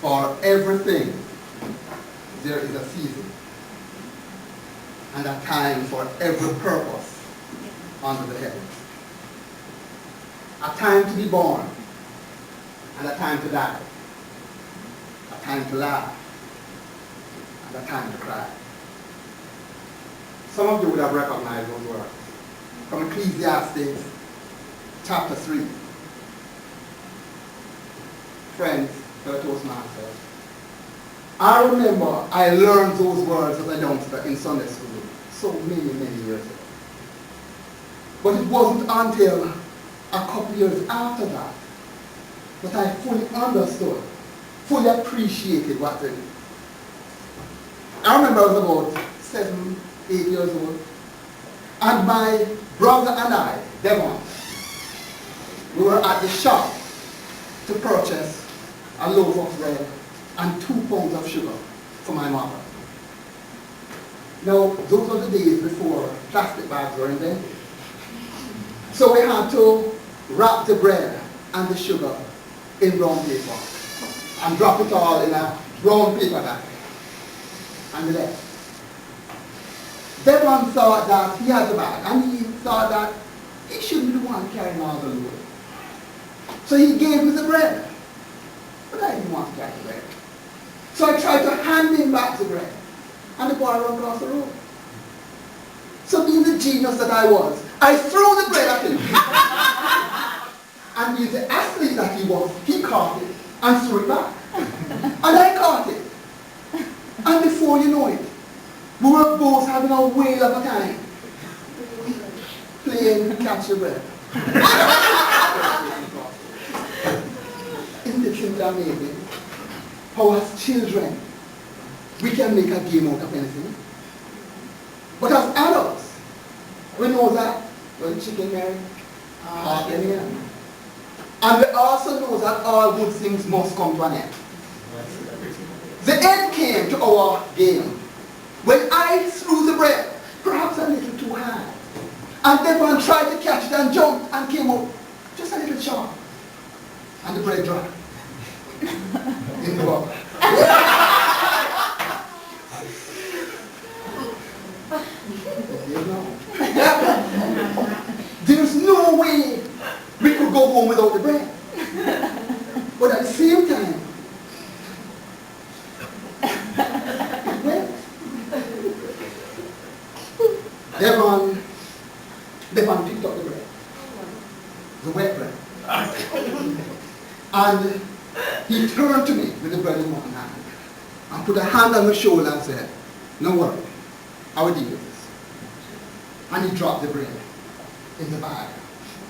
For everything, there is a season and a time for every purpose under the heavens. A time to be born and a time to die. A time to laugh and a time to cry. Some of you would have recognized those words from Ecclesiastes chapter 3. Friends, fellow Toastmasters, I remember I learned those words as a youngster in Sunday school so many years ago. But it wasn't until a couple years after that that I fully understood, fully appreciated what they did. I remember I was about 7, 8 years old, and my brother and I, Devon, we were at the shop to purchase a loaf of bread and 2 pounds of sugar for my mother. Now, those were the days before plastic bags were invented. So we had to wrap the bread and the sugar in brown paper and drop it all in a brown paper bag and we left. Devon thought that he had the bag and he thought that he shouldn't be the one carrying all the load. So he gave me the bread. But I didn't want to carry the bread. So I tried to hand him back the bread. And the boy ran across the road. So being the genius that I was, I threw the bread at him. And being the athlete that he was, he caught it and threw it back. And I caught it. And before you know it, we were both having a whale of a time playing catch the bread. Isn't it simply amazing how as children we can make a game out of anything? But as adults, we know that when chicken marry, heart in the end. And we also know that all good things must come to an end. The end came to our game when I threw the bread, perhaps a little too high. And Devon tried to catch it and jumped and came up just a little short. And the bread dropped in the water. There's no way we could go home without the bread. But at the same time, it went. Devon picked up the bread, the wet bread. And he turned to me with the bread in one hand and put a hand on my shoulder and said, "No worry, I will deal with this." And he dropped the bread in the bag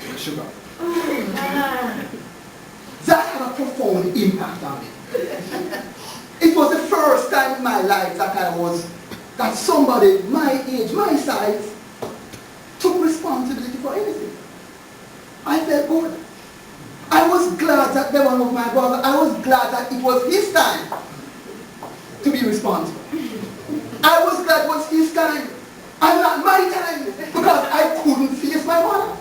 with sugar. That had a profound impact on me. It was the first time in my life that somebody my age, my size, took responsibility for anything. I felt good. I was glad that Devon was my brother. I was glad that it was his time to be responsible. I was glad it was his time and not my time because I couldn't face my mother.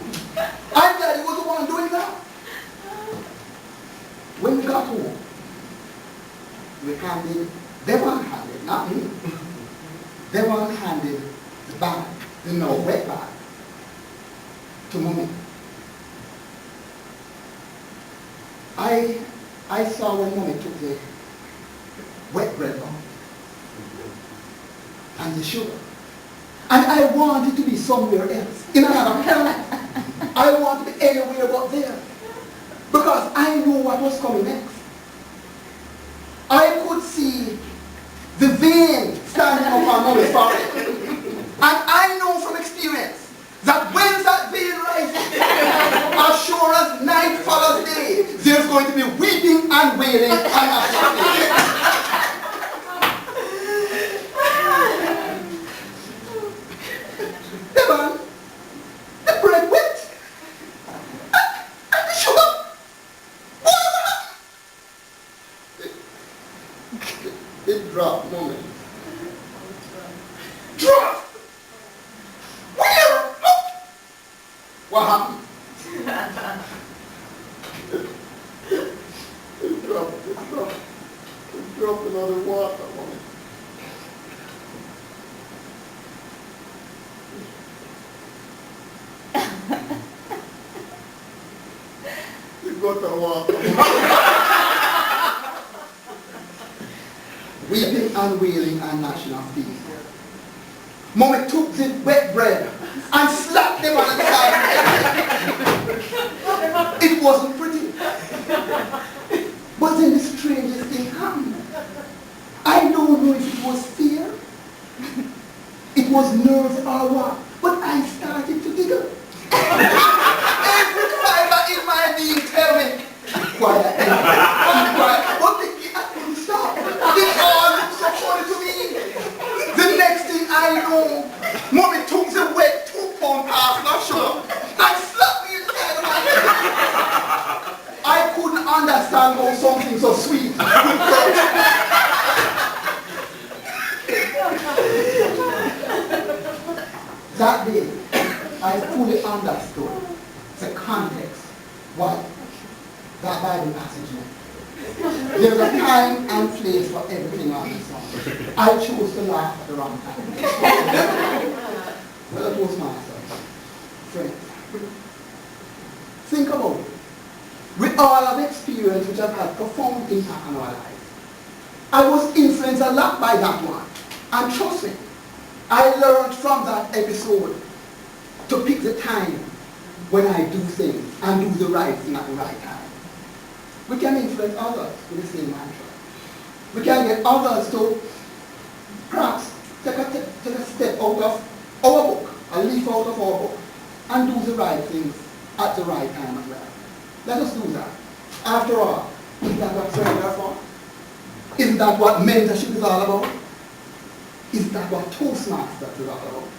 I'm glad he was the one doing that. When we got home, Devon handed, not me. Devon handed the bag, the wet bag, to Mommy. I saw when Mommy took the wet bread off and the sugar. And I wanted to be somewhere else, in another planet. I wanted to be anywhere but there. Because I knew what was coming next. I could see the vein standing up on Mommy's forehead. And I know from experience that when that vein rises, as sure as night follows day, there's going to be weeping and wailing and gnashing. Devon, the bread wet. And the sugar. What happened? It dropped, Mommy. Drop! Where? What happened? It dropped. drop in the water, mommy. You got the water. Weeping and wailing and gnashing of teeth. Mommy took the wet bread and slapped them on the side. It wasn't pretty. But then the strangest thing happened. I don't know if it was fear, it was nerves or what, but I started to giggle. Every fiber in my being tell me, quiet, quiet. But I couldn't stop. It all looked so funny to me. The next thing I know, mommy took the wet 2-pound parcel of sugar and slapped me inside of my head. I couldn't understand how something so sweet could hurt. That day, I fully understood the context, what that Bible passage meant. There's a time and place for everything on this one. I chose to laugh at the wrong time. Well, it was myself. Friends, think about it. We all have experience which have had profound impact on our lives. I was influenced a lot by that one. And trust me, I learned from that episode to pick the time when I do things and do the right thing at the right time. We can influence others with the same mantra. We can get others to perhaps take a step out of our book, a leaf out of our book, and do the right things at the right time as well. Let us do that. After all, isn't that what friends are for? Isn't that what mentorship is all about? Isn't that what Toastmasters is all about?